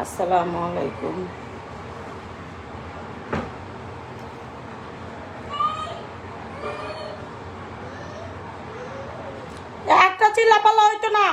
আসসালামু আলাইকুম। একটা চিল্লাপাল্লা হইতো না।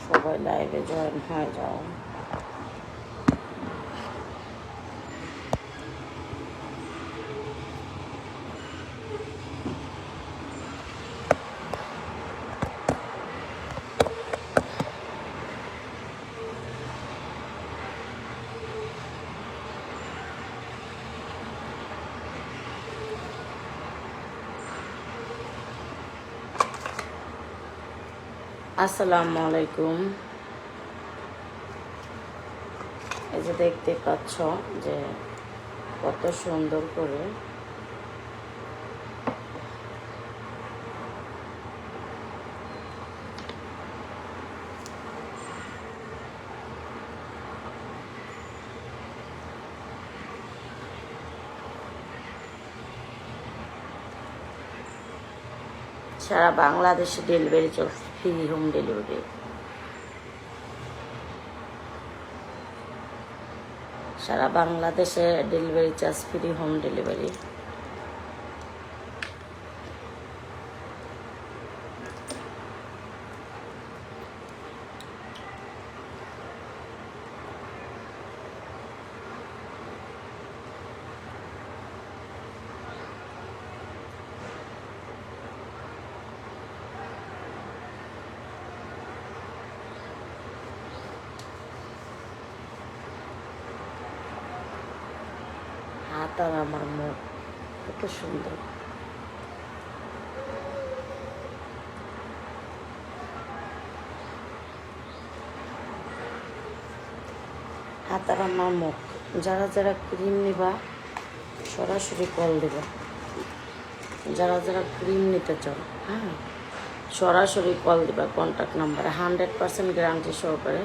সবাই লাইভে জয়েন হয়ে যাও। আসসালামু আলাইকুম। এই যে দেখতে পাচ্ছ যে কত সুন্দর করে সারা বাংলাদেশে ডেলিভারি চলছে, ফ্রি হোম ডেলিভারি। সারা বাংলাদেশে delivery charge free, home delivery. হাত আর আমার মুখ কত সুন্দর। হাত আর আমার মুখ, যারা যারা ক্রিম নিবা সরাসরি কল দেবা, যারা যারা ক্রিম নিতে চাও হ্যাঁ সরাসরি কল দিবা কন্ট্যাক্ট নাম্বারে। 100% গ্যারান্টি সহকারে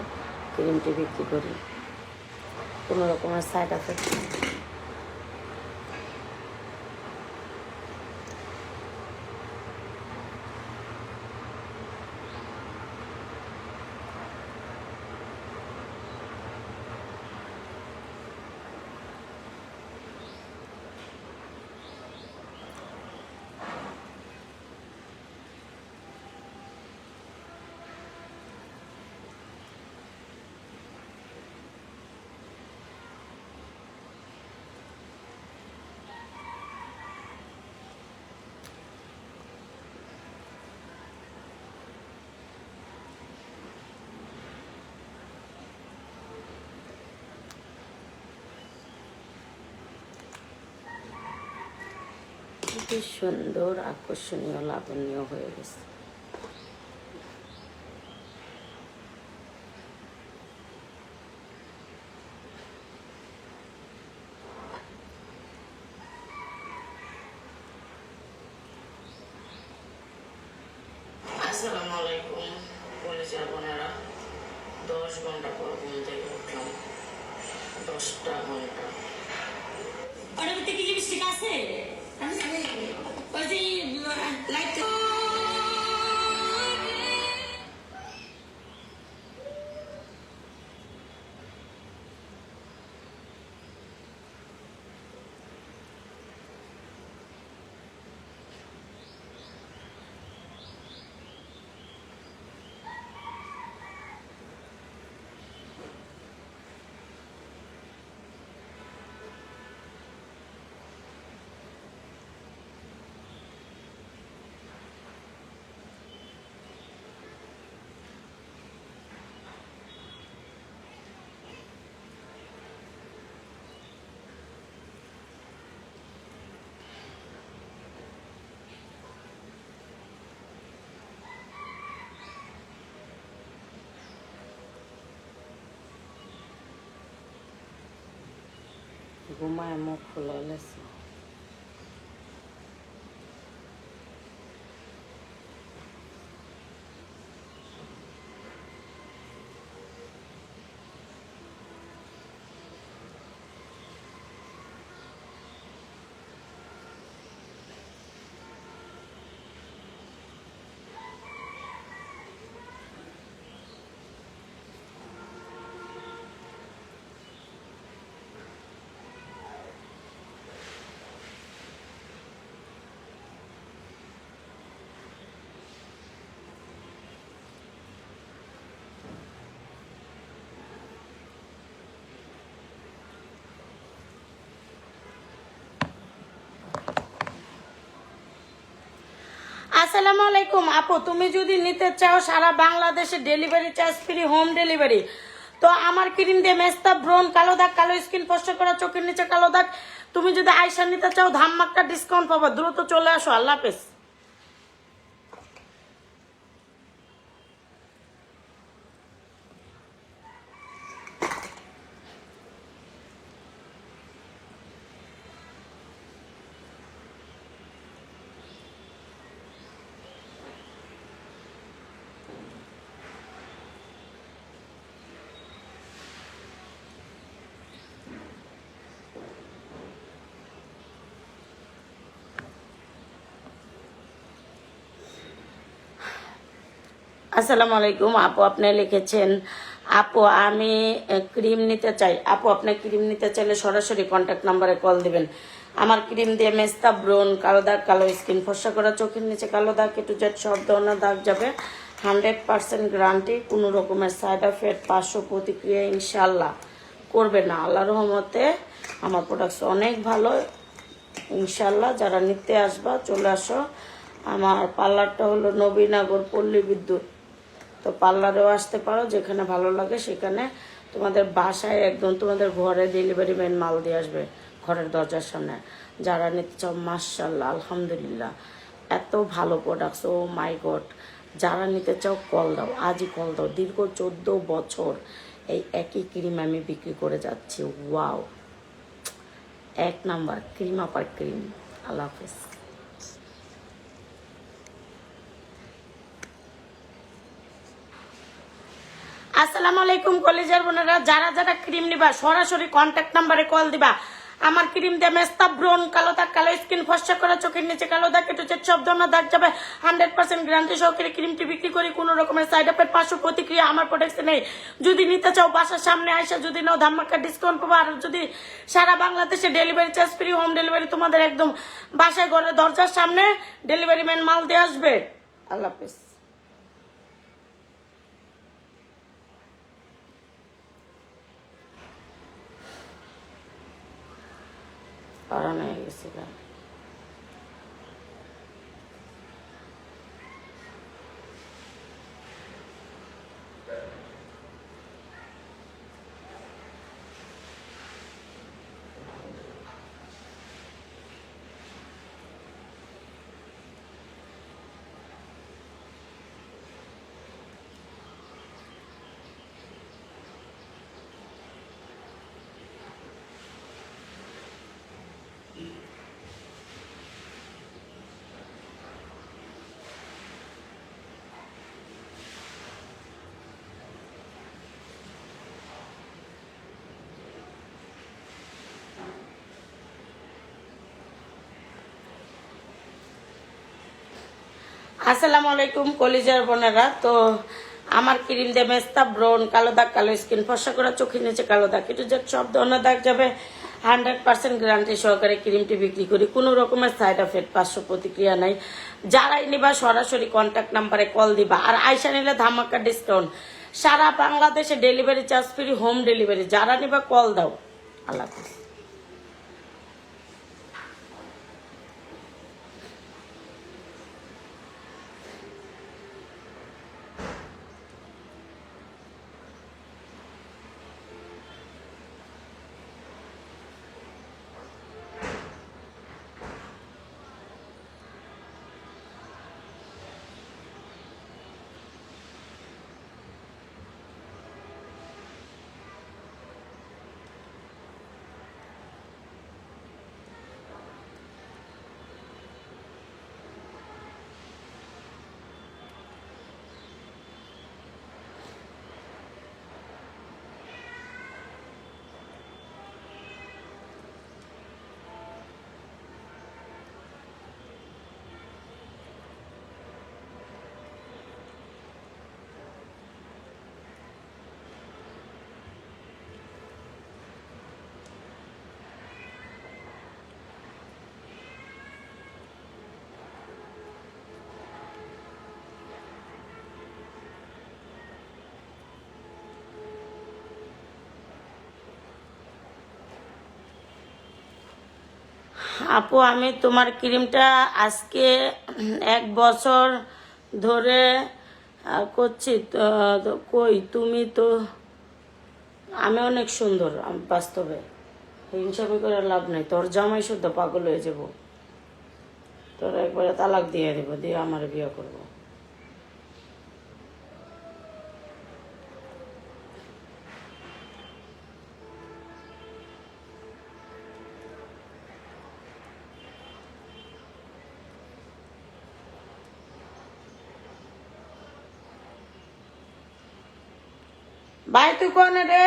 ক্রিমটি বিক্রি করি, কোনো রকমের সাইড এফেক্ট নেই। খুবই সুন্দর, আকর্ষণীয়, লাবণ্য হয়ে গেছে। আসসালামু আলাইকুম কলেজের বোনেরা। 10 ঘন্টা পর ঘুম থেকে উঠলাম, 10টা ঘন্টা। পরবর্তী কি লিপস্টিক আছে? ওই যে লাইট ঘুমায় মুখ খোলা লেছে। আসসালামু আলাইকুম আপু, তুমি যদি নিতে চাও সারা বাংলাদেশে delivery charge free, home delivery. তো আমার ক্রিম দিয়ে মেস্তা, ব্রন, কালো দাগ, কালো স্কিন, স্পষ্ট করা চোখের নিচে কালো দাগ, তুমি যদি আয়সা নিতে চাও ধামাক্কা ডিসকাউন্ট পাবা। দ্রুত চলে আসো। আল্লাহ হাফেজ। আসসালামু আলাইকুম আপু, আপনি লিখেছেন আপু আমি ক্রিম নিতে চাই। আপু আপনি ক্রিম নিতে চাইলে সরাসরি কন্ট্যাক্ট নাম্বারে কল দিবেন। আমার ক্রিম দিয়ে মেস্তা, ব্রন, কালো দাগ, কালো স্কিন, ফর্সা করা চোখের নিচে কালো দাগ, A to Z সব ধরনের দাগ যাবে। 100% গ্যারান্টি, কোনো রকমের সাইড এফেক্ট, পার্শ্ব প্রতিক্রিয়া ইনশাল্লাহ করবে না। আল্লাহর রহমতে আমার প্রোডাক্টস অনেক ভালো ইনশাল্লাহ। যারা নিতে আসবা চলে আসো। আমার পার্লারটা হলো নবীনগর পল্লী বিদ্যুৎ। তো পার্লারেও আসতে পারো, যেখানে ভালো লাগে সেখানে। তোমাদের বাসায় একদম তোমাদের ঘরে ডেলিভারি ম্যান মাল দিয়ে আসবে, ঘরের দরজার সামনে। যারা নিতে চাও মাশাআল্লাহ আলহামদুলিল্লাহ এত ভালো প্রোডাক্টস, ও মাই গড। যারা নিতে চাও কল দাও, আজই কল দাও। দীর্ঘ 14 বছর এই একই ক্রিম আমি বিক্রি করে যাচ্ছি। ওয়াও, এক নাম্বার ক্রিম আপার ক্রিম। আল্লাহ হাফেজ। আসসালামু আলাইকুম কলেজের বোনেরা, যারা যারা ক্রিম নিবা সরাসরি কন্ট্যাক্ট নাম্বারে কল দিবা। আমার ক্রিম দিয়ে মেস্তা, ব্রণ, কালো দাগ, কালো স্কিন, ফর্সা করা, চোখের নিচে কালো দাগ, একটু সব ধরনের দাগ যাবে। 100% গ্যারান্টি সহকারে ক্রিমটি বিক্রি করি। কোনো রকমের সাইড এফেক্ট, পার্শ্ব প্রতিক্রিয়া আমার প্রোডাক্টে নেই। যদি নিতে চাও বাসার সামনে আইসা যদি নাও ধামাকা ডিসকাউন্ট পাবো। আর যদি সারা বাংলাদেশে delivery charge free, home delivery তোমাদের একদম বাসায় ঘরে দরজার সামনে ডেলিভারি ম্যান মাল দিয়ে আসবে। আল্লাহ হাফেজ। কারণ হয়ে গেছিল। আসসালামু আলাইকুম কলিজার বোনেরা। তো আমার ক্রিম দিয়ে মেস্তা, ব্রণ, কালো দাগ, কালো স্কিন, ফর্সা করা, চোখের নিচে কালো দাগ, একটু সব ধরনের দাগ যাবে। 100% গ্যারান্টি সহকারে ক্রিমটি বিক্রি করি। কোনো রকমের সাইড এফেক্ট, পার্শ্ব প্রতিক্রিয়া নাই। যারাই নিবা সরাসরি কন্ট্যাক্ট নাম্বারে কল দিবা। আর আয়সা নিলে ধামাকা ডিসকাউন্ট। সারা বাংলাদেশে delivery charge free, home delivery. যারা নিবা কল দাও। আল্লাহ হাফেজ। আপু, আমি তোমার ক্রিমটা আজকে 1 বছর ধরে করছি। কই তুমি তো, আমি অনেক সুন্দর বাস্তবে। হিংসামি করে লাভ নাই। তোর জামাই শুদ্ধ পাগল হয়ে যাব। তোর একবারে তালাক দিয়ে দেবো, দিয়ে আমার বিয়ে করবো। ভাই তুই কোনে রে?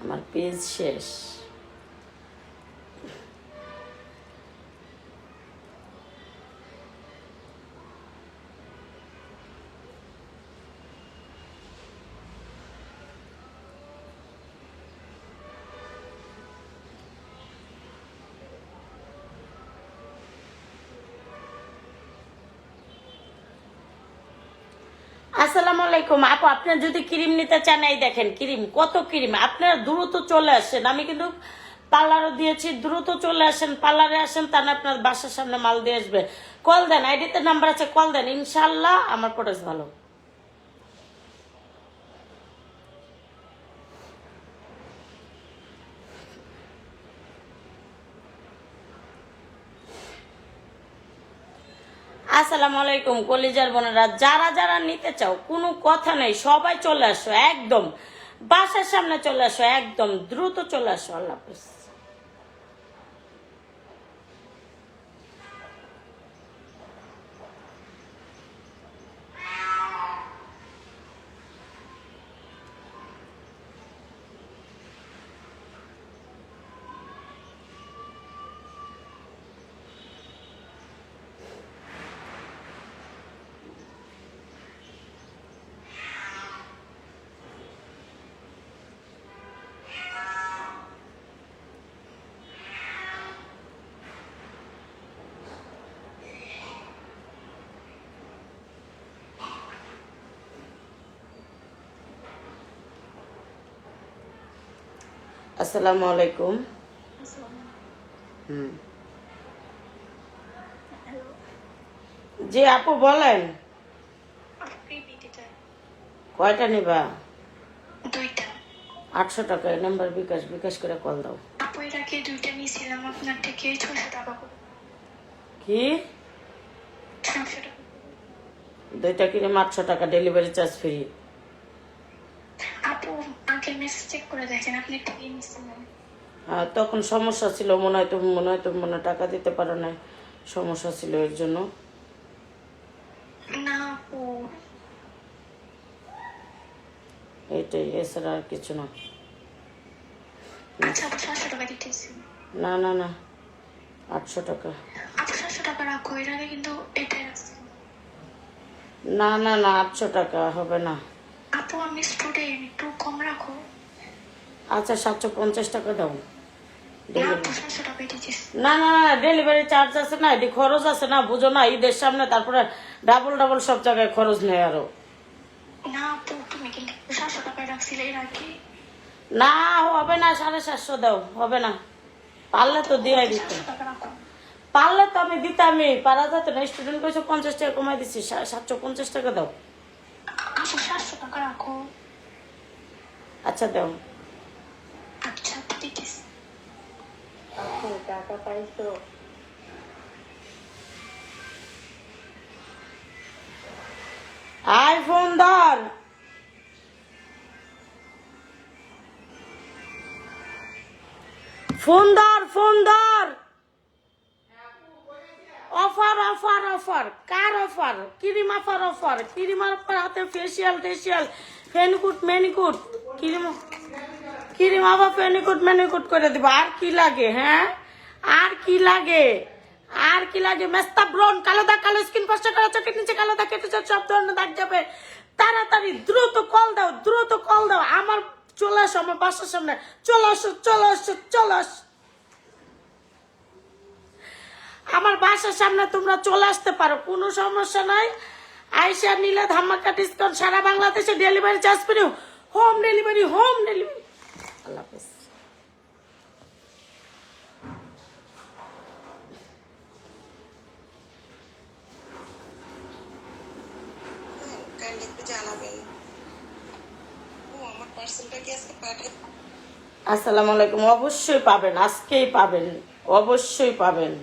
আমার পেজ শেষ। আসসালামু আলাইকুম আপু, আপনি যদি ক্রিম নিতে চান এই দেখেন ক্রিম, কত ক্রিম। আপনারা দ্রুত চলে আসেন, আমি কিন্তু পার্লারও দিয়েছি, দ্রুত চলে আসেন, পার্লারে আসেন, তা না আপনার বাসার সামনে মাল দিয়ে আসবে। কল দেন, আইডিতে নাম্বার আছে, কল দেন, ইনশাল্লাহ আমার প্রোডাক্ট ভালো। আসসালামু আলাইকুম কলিজার বোনেরা, যারা যারা নিতে চাও কোনো কথা নেই, সবাই চলে আসো, একদম বাসার সামনে চলে আসো, একদম দ্রুত চলে আসো। আল্লাহ হাফেজ। আসসালামু আলাইকুম। হুম, জি আপু বলেন, কয়টা নিবা? 2টা। 800 টাকা। এই নাম্বার বিকাশ, বিকাশ করে কল দাও। আপু এর আগে 2টা নিয়েছিলাম আপনার থেকে 600 টাকা করে। কি? 600 টাকা। 2টা কিনে 800 টাকা, ডেলিভারি চার্জ ফ্রি। আপু আগে মেসেজ চেক করে দেখেন, আপনি থেকে নিয়েছিলেন। হ্যাঁ, তখন সমস্যা ছিল, মনে হয় তুমি টাকা দিতে পারো না, সমস্যা ছিল এর জন্য। না আপু, এইটাই, এছাড়া আর কিছু না। আচ্ছা আপু 700 টাকা দিতেছি। না না না, 800 টাকা। আপু 700 টাকা রাখো, এর আগে কিন্তু এটাই আছে। না না না, 800 টাকা হবে না। আপু আমি স্টুডেন্ট, একটু কম রাখো। আচ্ছা 750 টাকা দাও। না আপু 700 টাকা দিতেছি। না না না, ডেলিভারি চার্জ আছে না, এটি খরচ আছে না, বুঝো না, ঈদের সামনে তারপরে ডাবল ডাবল সব জায়গায় খরচ নেই আরো। না আপু তুমি কিন্তু 700 টাকা রাখছিলে এর আগে। না হবে না, 750 দাও, হবে না। পারলে তো দিয়ে দিত, 700 টাকা রাখো। পারলে তো আমি দিতামই, পারা যেত না। স্টুডেন্ট কইছো 50 টাকা কমাই দিচ্ছি, 750 টাকা দাও। আপু 700 টাকা রাখো। আচ্ছা দাও। আচ্ছা আপু দিতেছি। আপু টাকা পাইছো? আই ফোন ধর। ফোন ধর, ফোন ধর। অফার অফার অফার, কার offer? Cream offer, offer cream offer, হাতে ফেসিয়াল টেসিয়াল, ফেনিকুট ম্যানিকুট, ক্রিম, ক্রিম আবার ফেনিকুট ম্যানিকুট করে দিব। আর কি লাগে? হ্যাঁ আর কি লাগে? আর কি লাগে? মেস্তা ব্রন, কালো দাগ, কালো স্কিন, কষ্ট করা, চোখের নিচে কালো দাগ কেটে যাবে, সব ধরনের দাগ যাবে। তাড়াতাড়ি দ্রুত কল দাও, দ্রুত কল দাও। আমার চলে আসো, আমার বাসার সামনে চলে আসো, চলে আসো, চলে আসো। আমার বাসার সামনে তোমরা চলে আসতে পারো, কোনো সমস্যা নাই। আইসা নিলে ধামাকা ডিসকাউন্ট, সারা বাংলাদেশে ডেলিভারি চার্জ পেও, হোম ডেলিভারি, হোম ডেলিভারি। আল্লাহ হাফেজ। আসসালামু আলাইকুম। অবশ্যই পাবেন, আজকেই পাবেন, অবশ্যই পাবেন।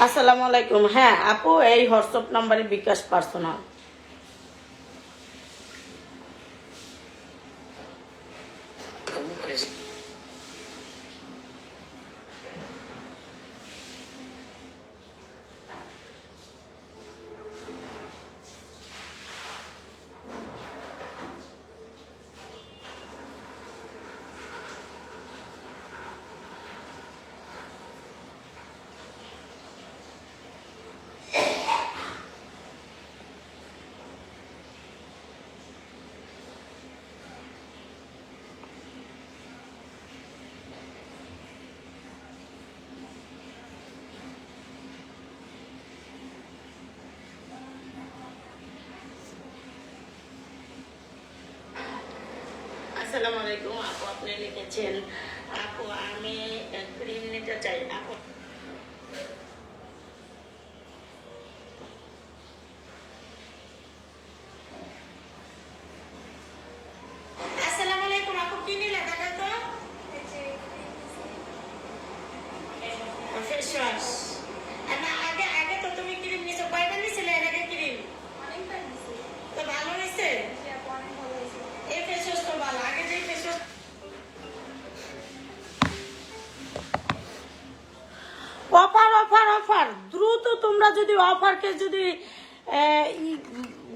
আসসালামু আলাইকুম। হ্যাঁ আপু, এই হোয়াটসঅ্যাপ নাম্বারে বিকাশ পার্সোনাল। আসসালামু আলাইকুম আপু, আপনি লিখেছেন আপু আমি ক্রিম নিতে চাই। আপু আসসালামু আলাইকুম আপু, কি নিলে দেখা তো? Face wash. না, আগে আগে তো তুমি ক্রিম নিছো, কয়বার নিছিলে এর আগে ক্রিম? তো ভালো হয়েছে? এই ফেস ওয়াশ তো ভালো, আগে যে face wash. Offer offer offer, দ্রুত তোমরা যদি অফারকে যদি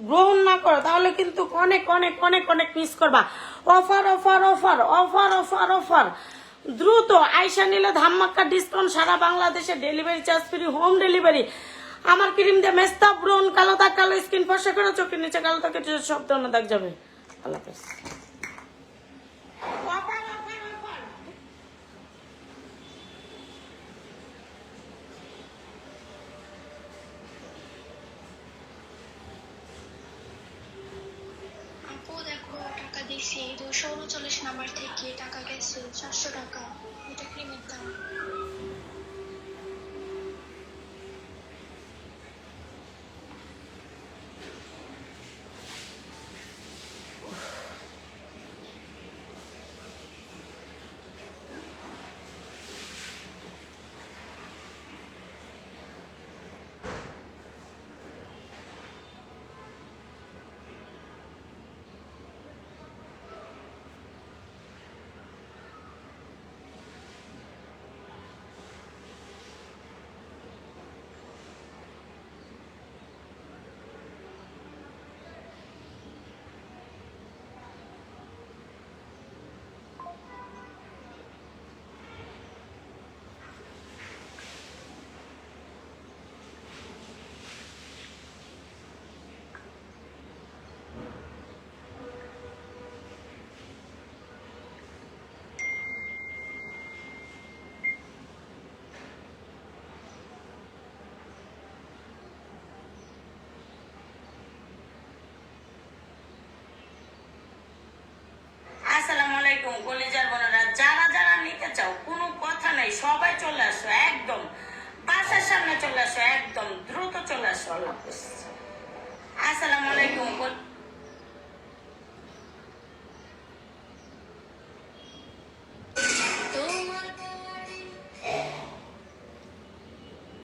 গ্রহণ না করো তাহলে কিন্তু অনেক অনেক অনেক অনেক মিস করবা। Offer offer offer offer offer offer, দ্রুত আয়সা নিলে ধামাক্কা ডিসকাউন্ট, সারা বাংলাদেশে delivery charge free, home delivery. আমার ক্রিম দিয়ে মেস্তা, ব্রণ, কালো দাগ, কালো স্কিন, ফর্সা করে চোখের নিচে কালো দাগ, সব ধরনের দাগ যাবে। আল্লাহ হাফেজ। Offer offer offer. আপু দেখো, টাকা দিছি 239 নাম্বার থেকে টাকা গেছে 700 টাকা। এটা ক্রিমের দাম। আসসালামু আলাইকুম কলিজার বোনেরা, যারা যারা নিতে চাও কোনো কথা নাই, সবাই চলে আসো, একদম বাসার সামনে চলে আসো, একদম দ্রুত চলে আসো। আল্লাহ হাফেজ। আসসালামু আলাইকুম।